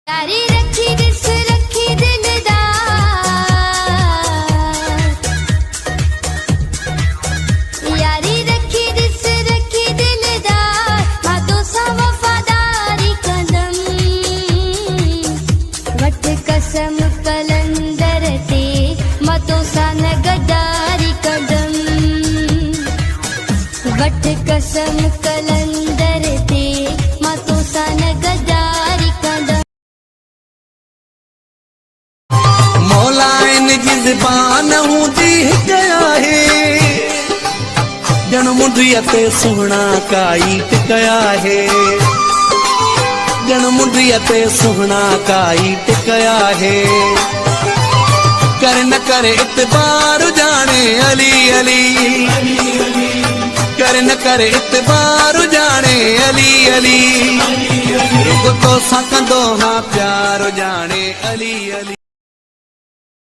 यारी रखी दिस रखी दिलदार, यारी रखी दिस रखी दिलदार, हाथों सा वफादारी कदम, वट कसम कलंदर ते मतों सा नगदारी कदम, वट कसम कलंदर ते मतों सा नगदारी कदम। ज़बान हूंदी गया है जन मुंडिया ते सुहना काई टिकया है, जन मुंडिया ते सुहना काई टिकया है। कर न करे इतबार जाने अली अली, कर न करे इतबार जाने अली अली, रुग तो सकंदो हाँ प्यार जाने अली अली।